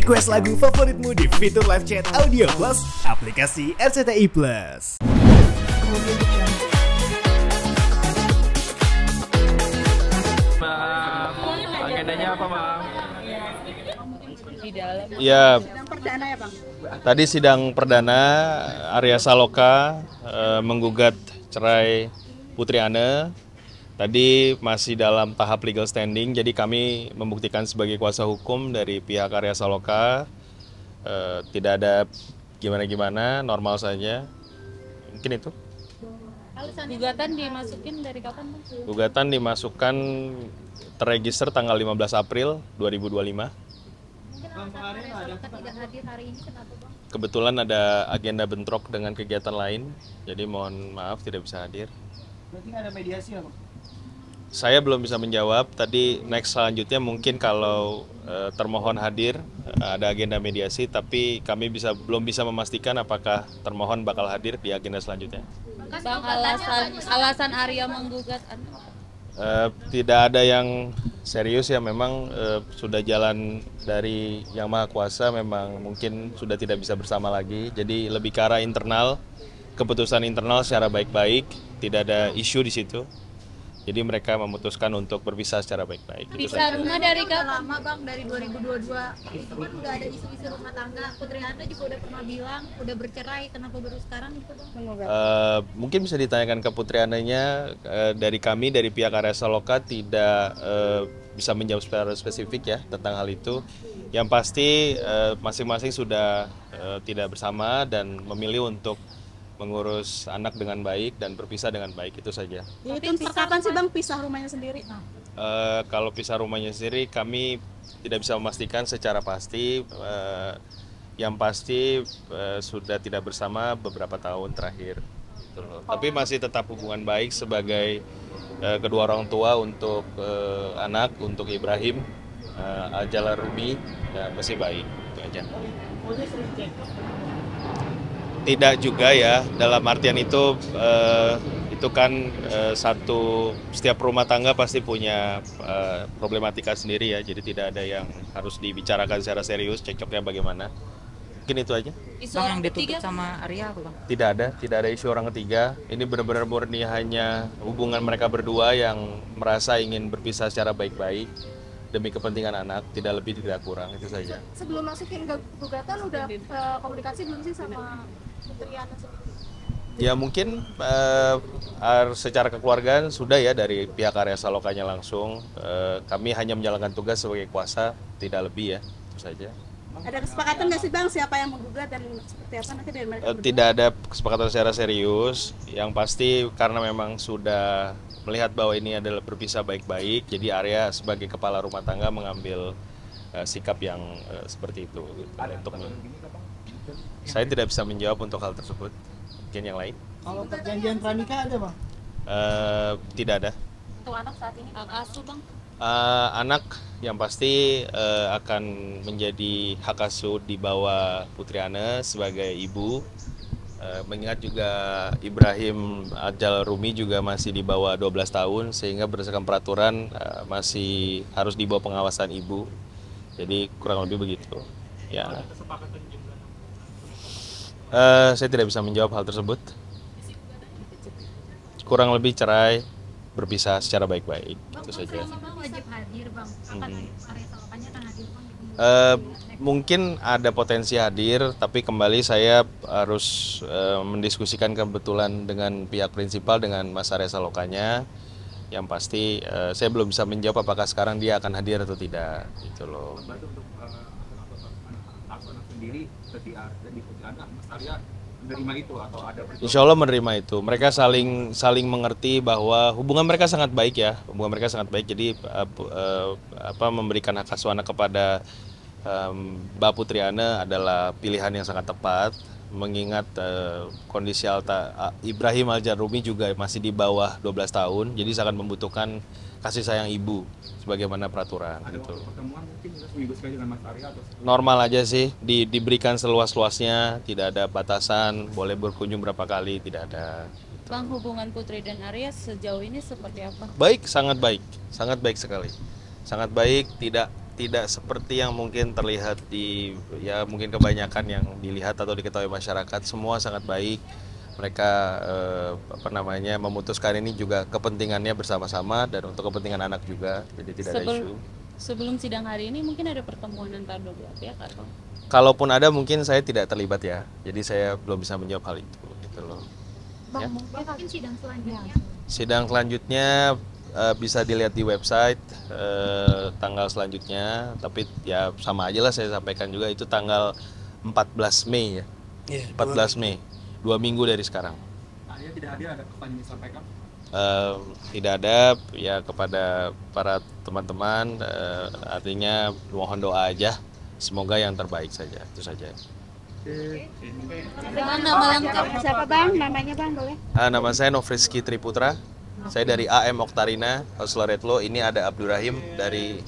Request lagu favoritmu di fitur live chat Audio Plus aplikasi RCTI Plus. Agendanya apa, Bang? Di dalam. Ya, Sidang perdana ya, Bang? tadi sidang perdana Arya Saloka menggugat cerai Putri Anne. Tadi masih dalam tahap legal standing, jadi kami membuktikan sebagai kuasa hukum dari pihak Arya Saloka. Tidak ada gimana-gimana, normal saja. Mungkin itu. Gugatan dimasukin dari kapan, Bang? Gugatan dimasukkan terregister tanggal 15 April 2025. Mungkin alasan tidak hadir hari ini kenapa, Bang? Kebetulan ada agenda bentrok dengan kegiatan lain, jadi mohon maaf tidak bisa hadir. Berarti nggak ada mediasi ya, Bang? Saya belum bisa menjawab. Tadi next selanjutnya mungkin kalau termohon hadir ada agenda mediasi, tapi kami belum bisa memastikan apakah termohon bakal hadir di agenda selanjutnya. Bang, alasan Arya menggugat Tidak ada yang serius ya, memang sudah jalan dari Yang Maha Kuasa, memang mungkin sudah tidak bisa bersama lagi. Jadi lebih ke arah internal, keputusan internal secara baik-baik, tidak ada isu di situ. Jadi mereka memutuskan untuk berpisah secara baik-baik. Pisah rumah dari kapan? Lama, Bang, dari 2022 itu kan udah ada isu-isu rumah tangga. Putri Anne juga udah pernah bilang udah bercerai, kenapa baru sekarang itu, Bang? Mungkin bisa ditanyakan ke Putri Anne-nya. Dari kami, dari pihak Arya Saloka tidak bisa menjawab secara spesifik ya tentang hal itu. Yang pasti masing-masing sudah tidak bersama dan memilih untuk mengurus anak dengan baik dan berpisah dengan baik, itu saja. Itu kapan sih, Bang, pisah rumahnya sendiri? Kalau pisah rumahnya sendiri kami tidak bisa memastikan secara pasti. Yang pasti sudah tidak bersama beberapa tahun terakhir. Gitu loh. Tapi masih tetap hubungan baik sebagai kedua orang tua untuk anak, untuk Ibrahim, Ajala Rumi, ya, masih baik. Itu aja. Tidak juga ya, dalam artian itu kan setiap rumah tangga pasti punya problematika sendiri ya, jadi tidak ada yang harus dibicarakan secara serius cekcoknya bagaimana. Mungkin itu aja. Isu Bang, yang dituntut sama Arya apa, Bang? Tidak ada isu orang ketiga. Ini benar-benar murni hanya hubungan mereka berdua yang merasa ingin berpisah secara baik-baik demi kepentingan anak, tidak lebih tidak kurang, itu saja. Sebelum masukin gugatan udah komunikasi belum sih sama Putri Anne sendiri? Ya mungkin secara kekeluargaan sudah ya, dari pihak Arya Salokanya langsung. Kami hanya menjalankan tugas sebagai kuasa, tidak lebih ya, itu saja. Ada kesepakatan nggak sih, Bang, siapa yang menggugat dan seperti apa nanti dari mereka berdua? Tidak ada kesepakatan secara serius. Yang pasti karena memang sudah melihat bahwa ini adalah berpisah baik-baik, jadi Arya sebagai kepala rumah tangga mengambil sikap yang seperti itu. Untuk saya tidak bisa menjawab untuk hal tersebut. Mungkin yang lain? Kalau perjanjian pranikah ada, Bang? Tidak ada. untuk anak saat ini? Hak asuh, Bang. Anak yang pasti akan menjadi hak asuh di bawah Putri Anne sebagai ibu. Mengingat juga Ibrahim Ajal Rumi juga masih di bawah 12 tahun, sehingga berdasarkan peraturan masih harus di bawah pengawasan ibu. Jadi kurang lebih begitu. Ya. Saya tidak bisa menjawab hal tersebut. Kurang lebih cerai, berpisah secara baik-baik, itu saja. Bang, wajib hadir, Bang. Akan Arya Salokanya akan hadir, Bang. Mungkin ada potensi hadir, tapi kembali saya harus mendiskusikan kebetulan dengan pihak prinsipal, dengan Mas Arya Salokanya. Yang pasti saya belum bisa menjawab apakah sekarang dia akan hadir atau tidak, gitu loh. Sendiri ketika di anak Mas Arya menerima itu atau ada Insya Allah menerima itu. Mereka saling mengerti bahwa hubungan mereka sangat baik ya. Hubungan mereka sangat baik. Jadi memberikan hak asuh anak kepada Mbak Putri Anne adalah pilihan yang sangat tepat. Mengingat kondisi Ibrahim Ajal Rumi juga masih di bawah 12 tahun. Jadi sangat membutuhkan kasih sayang ibu sebagaimana peraturan. Ada gitu. pertemuan mungkin seminggu sekali dengan Mas Arya atau Normal aja sih, diberikan seluas-luasnya, tidak ada batasan, boleh berkunjung berapa kali, tidak ada. Bang, hubungan Putri dan Arya sejauh ini seperti apa? Baik, sangat baik sekali, sangat baik, tidak tidak seperti yang mungkin terlihat mungkin kebanyakan yang dilihat atau diketahui masyarakat. Semua sangat baik. Mereka memutuskan ini juga kepentingannya bersama-sama dan untuk kepentingan anak juga. Jadi tidak ada isu. Sebelum sidang hari ini mungkin ada pertemuan antara dua belah pihak atau? Kalaupun ada mungkin saya tidak terlibat ya. Jadi saya belum bisa menjawab hal itu gitu loh. Bang, Ya. mungkin sidang selanjutnya. Sidang selanjutnya bisa dilihat di website tanggal selanjutnya, tapi ya sama aja lah saya sampaikan juga itu tanggal 14 Mei ya. 14 Mei, 2 minggu dari sekarang. Arya tidak hadir, ada pesan yang disampaikan? Tidak ada ya kepada para teman-teman, artinya mohon doa aja, semoga yang terbaik saja, itu saja. Bang, nama lengkap Siapa bang? Namanya bang boleh? Nama saya Nofriski Triputra. Saya dari AM Oktarina, Konselor Law. Ini ada Abdurrahim dari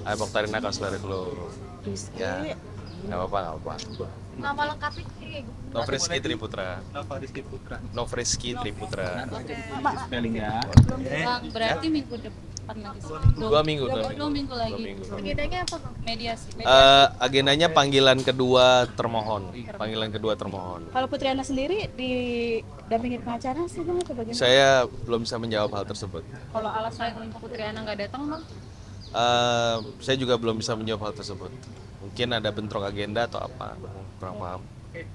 AM Oktarina, Konselor Law. Ya, nggak apa-apa. nama lengkapnya Nofriski Triputra. Rizky Putra. Nofriski Triputra. Spelling ya. Bang, berarti minggu depan lagi. 2 minggu. 2 minggu lagi. 2 minggu. agendanya apa bang? Mediasi. Agendanya panggilan kedua termohon. Panggilan kedua termohon. Kalau Putriana sendiri didampingi pengacara sih bang atau bagaimana? Saya belum bisa menjawab hal tersebut. Kalau alasan Putriana nggak datang bang? Saya juga belum bisa menjawab hal tersebut. Mungkin ada bentrok agenda atau apa, kurang paham.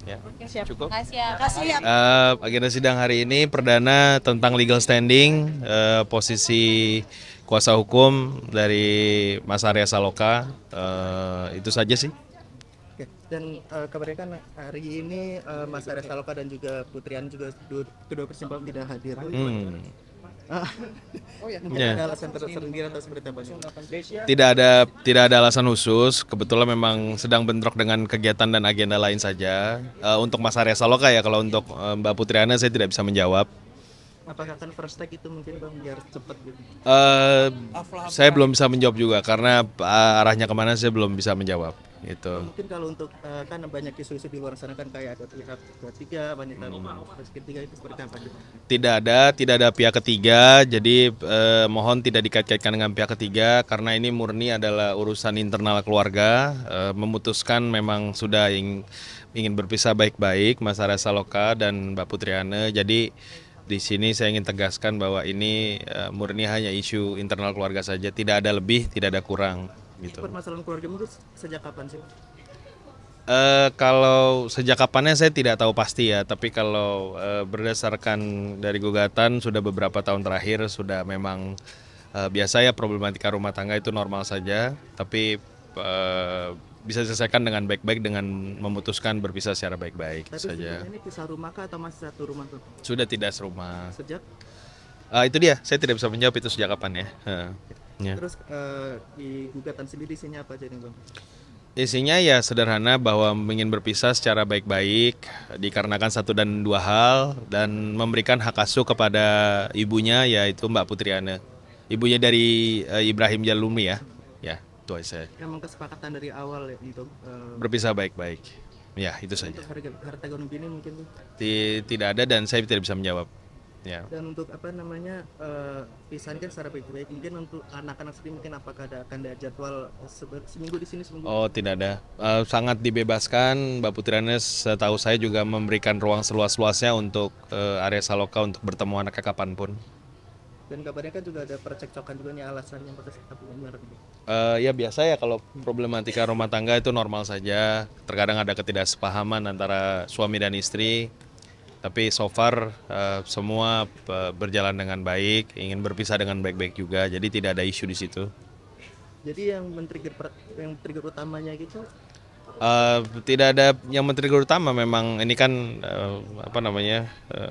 Ya, Siap. cukup. Kasih ya. Agenda sidang hari ini perdana tentang legal standing, posisi kuasa hukum dari Mas Arya Saloka, itu saja sih. Oke, dan kabarnya kan hari ini Mas Arya Saloka dan juga Putrian juga kedua persimpulan tidak hadir. Mungkin Ya. ada alasan tersendiri atau seperti apa? Tidak ada alasan khusus. Kebetulan memang sedang bentrok dengan kegiatan dan agenda lain saja. Untuk Mas Arya Saloka ya, kalau untuk Mbak Putriana saya tidak bisa menjawab. Apakah akan first take itu mungkin bang biar cepat gitu? Saya belum bisa menjawab juga karena arahnya kemana saya belum bisa menjawab. Gitu. Mungkin kalau untuk kan banyak isu-isu di luar sana kan kayak ada pihak ketiga, wanita ketiga itu seperti apa gitu? Tidak ada pihak ketiga. Jadi mohon tidak dikait-kaitkan dengan pihak ketiga karena ini murni adalah urusan internal keluarga. Memutuskan memang sudah ingin berpisah baik-baik Mas Arya Saloka dan Mbak Putriana. Jadi di sini saya ingin tegaskan bahwa ini murni hanya isu internal keluarga saja, tidak ada lebih, tidak ada kurang gitu. Permasalahan keluarga itu sejak kapan sih? Kalau sejak kapannya saya tidak tahu pasti ya, tapi kalau berdasarkan dari gugatan sudah beberapa tahun terakhir sudah memang biasa ya, problematika rumah tangga itu normal saja, tapi bisa diselesaikan dengan baik-baik dengan memutuskan berpisah secara baik-baik Tapi saja. ini pisah rumah kah atau masih satu rumah tuh? Sudah tidak serumah. Sejak? Itu dia, saya tidak bisa menjawab itu sejak kapan ya. Ya. Terus di gugatan sendiri isinya apa aja nih bang? Isinya ya sederhana bahwa ingin berpisah secara baik-baik dikarenakan satu dan dua hal dan memberikan hak asuh kepada ibunya yaitu Mbak Putriana. Ibunya dari Ibrahim Jalumi ya. Ya, itu aja. Emang kesepakatan dari awal ya untuk Berpisah baik-baik. Ya, itu saja. untuk harta gonung ini mungkin tuh. Tidak ada dan saya tidak bisa menjawab. Ya. Dan untuk apa namanya pisahan kan secara baik-baik, mungkin untuk anak-anak sendiri mungkin apakah akan ada jadwal seminggu di sini seminggu? Oh, tidak ada. Sangat dibebaskan. Mbak Putriana setahu saya juga memberikan ruang seluas-luasnya untuk Arya Saloka untuk bertemu anaknya kapanpun. Dan kabarnya kan juga ada percekcokan juga nih alasannya pada saat benar gitu. Ya biasa ya, kalau problematika rumah tangga itu normal saja. Terkadang ada ketidaksepahaman antara suami dan istri. Tapi so far semua berjalan dengan baik, ingin berpisah dengan baik-baik juga. Jadi tidak ada isu di situ. Jadi yang trigger utamanya gitu Tidak ada yang men-trigger utama, memang ini kan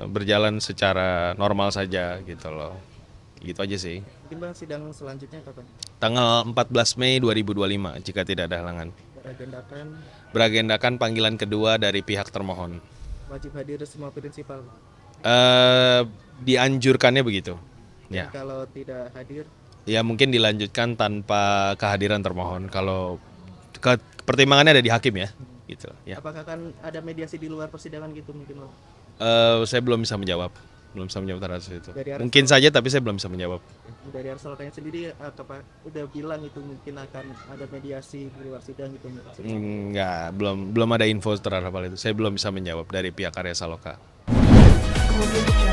berjalan secara normal saja gitu loh. Gitu aja sih. mungkin bang sidang selanjutnya kapan? Tanggal 14 Mei 2025 jika tidak ada halangan. Beragendakan panggilan kedua dari pihak termohon. Wajib hadir semua prinsipal. Dianjurkannya begitu. Ya. Kalau tidak hadir, Ya mungkin dilanjutkan tanpa kehadiran termohon. Kalau pertimbangannya ada di hakim ya. Gitu. Ya. apakah akan ada mediasi di luar persidangan gitu mungkin bang? Saya belum bisa menjawab. belum bisa menjawab atas itu. Dari Mungkin saja, tapi saya belum bisa menjawab. Dari Arsa Lokanya sendiri udah bilang itu mungkin akan ada mediasi di luar sidang gitu. Enggak, belum ada info terhadap hal itu. Saya belum bisa menjawab dari pihak Arya Saloka. Audio Jungle.